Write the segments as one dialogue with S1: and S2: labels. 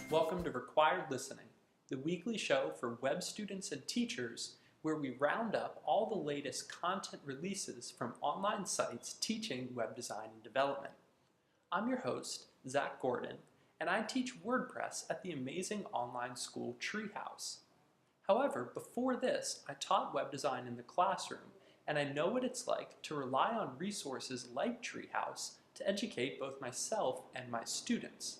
S1: Welcome to Required Listening, the weekly show for web students and teachers where we round up all the latest content releases from online sites teaching web design and development. I'm your host, Zach Gordon, and I teach WordPress at the amazing online school Treehouse. However, before this, I taught web design in the classroom, and I know what it's like to rely on resources like Treehouse to educate both myself and my students.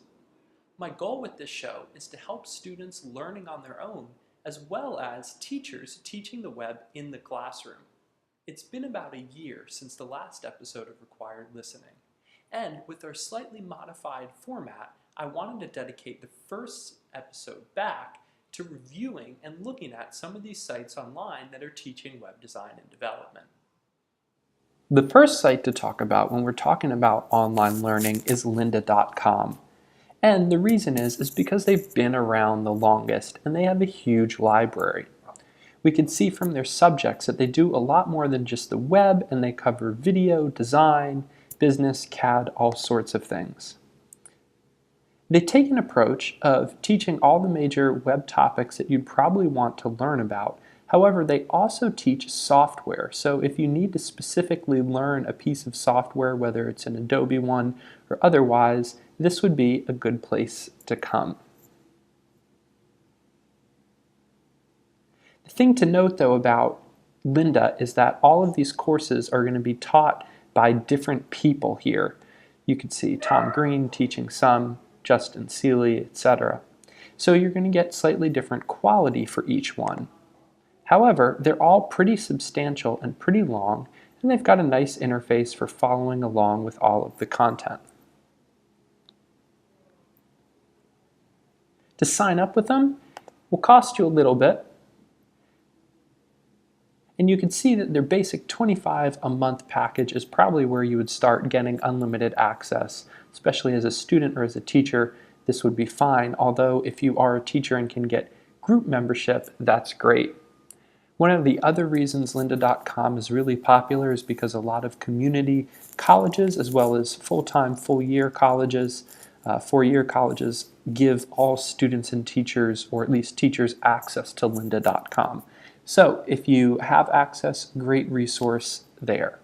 S1: My goal with this show is to help students learning on their own, as well as teachers teaching the web in the classroom. It's been about a year since the last episode of Required Listening, and with our slightly modified format, I wanted to dedicate the first episode back to reviewing and looking at some of these sites online that are teaching web design and development. The first site to talk about when we're talking about online learning is lynda.com. And the reason is because they've been around the longest and they have a huge library. We can see from their subjects that they do a lot more than just the web, and they cover video, design, business, CAD, all sorts of things. They take an approach of teaching all the major web topics that you'd probably want to learn about. However, they also teach software. So if you need to specifically learn a piece of software, whether it's an Adobe one or otherwise, this would be a good place to come. The thing to note though about Lynda is that all of these courses are going to be taught by different people here. You can see Tom Green teaching some, Justin Seeley, etc. So you're going to get slightly different quality for each one. However, they're all pretty substantial and pretty long, and they've got a nice interface for following along with all of the content. To sign up with them will cost you a little bit, and you can see that their basic $25 a month package is probably where you would start getting unlimited access. Especially as a student or as a teacher, this would be fine, although if you are a teacher and can get group membership, that's great. One of the other reasons lynda.com is really popular is because a lot of community colleges, as well as full-time, full-year colleges, four-year colleges, give all students and teachers, or at least teachers, access to lynda.com. So if you have access, great resource there.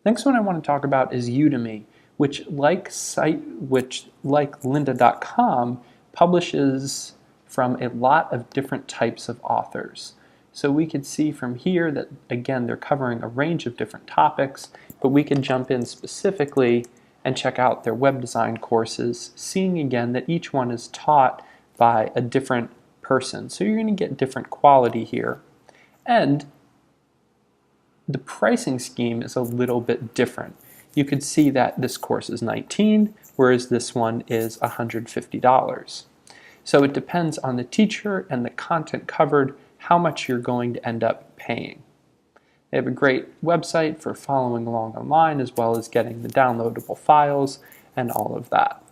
S1: Next one I want to talk about is Udemy, which like lynda.com publishes from a lot of different types of authors. So we could see from here that, again, they're covering a range of different topics, but we can jump in specifically and check out their web design courses, seeing again that each one is taught by a different person. So you're going to get different quality here. And the pricing scheme is a little bit different. You could see that this course is $19, whereas this one is $150. So it depends on the teacher and the content covered how much you're going to end up paying. They have a great website for following along online, as well as getting the downloadable files and all of that.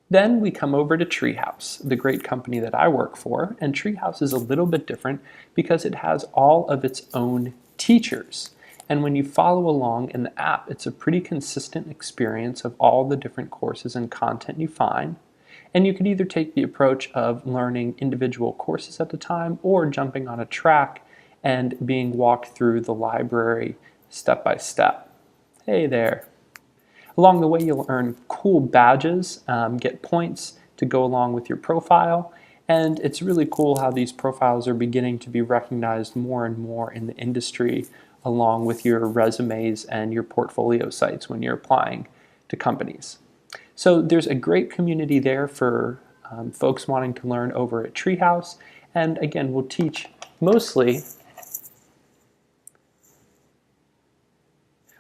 S1: Then we come over to Treehouse, the great company that I work for, and Treehouse is a little bit different because it has all of its own teachers. And when you follow along in the app, it's a pretty consistent experience of all the different courses and content you find. And you could either take the approach of learning individual courses at a time or jumping on a track and being walked through the library step by step. Hey there. Along the way, you'll earn cool badges, get points to go along with your profile, and it's really cool how these profiles are beginning to be recognized more and more in the industry, along with your resumes and your portfolio sites when you're applying to companies. So there's a great community there for folks wanting to learn over at Treehouse, and again, we'll teach mostly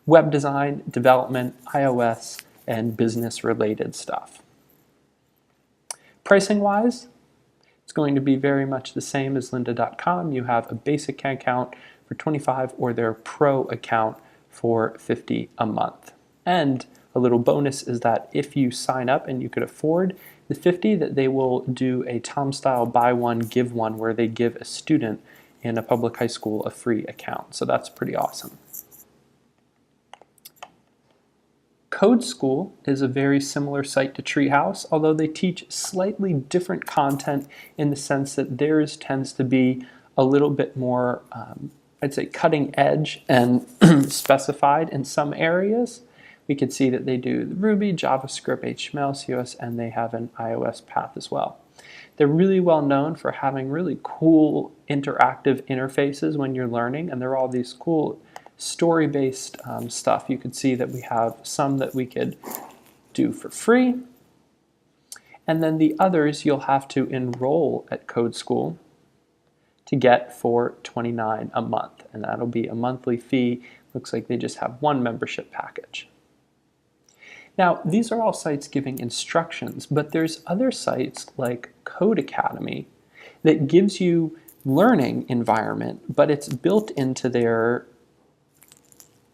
S1: web design, development, iOS, and business-related stuff. Pricing-wise, it's going to be very much the same as lynda.com. You have a basic account for $25 or their pro account for $50 a month. And a little bonus is that if you sign up and you could afford the $50, that they will do a Tom-style buy one, give one, where they give a student in a public high school a free account. So that's pretty awesome. Code School is a very similar site to Treehouse, although they teach slightly different content in the sense that theirs tends to be a little bit more, I'd say, cutting edge and specified in some areas. We can see that they do Ruby, JavaScript, HTML, CSS, and they have an iOS path as well. They're really well known for having really cool interactive interfaces when you're learning, and they're all these cool story-based stuff. You can see that we have some that we could do for free, and then the others you'll have to enroll at Code School to get for $29 a month, and that'll be a monthly fee. Looks like they just have one membership package. Now, these are all sites giving instructions, but there's other sites like Code Academy that gives you learning environment, but it's built into their,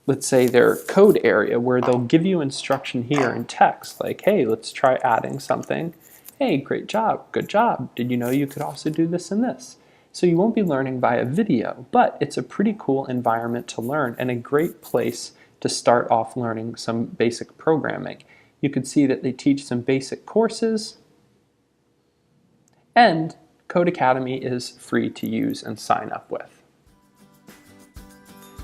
S1: let's say, their code area where they'll give you instruction here in text, like, hey, let's try adding something. Hey, great job, good job. Did you know you could also do this and this? So you won't be learning via video, but it's a pretty cool environment to learn and a great place to start off learning some basic programming. You can see that they teach some basic courses, and Code Academy is free to use and sign up with.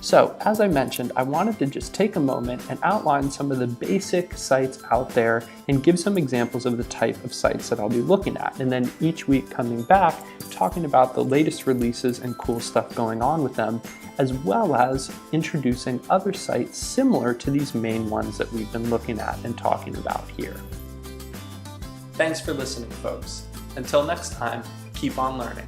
S1: So, as I mentioned, I wanted to just take a moment and outline some of the basic sites out there and give some examples of the type of sites that I'll be looking at. And then each week coming back, talking about the latest releases and cool stuff going on with them, as well as introducing other sites similar to these main ones that we've been looking at and talking about here. Thanks for listening, folks. Until next time, keep on learning.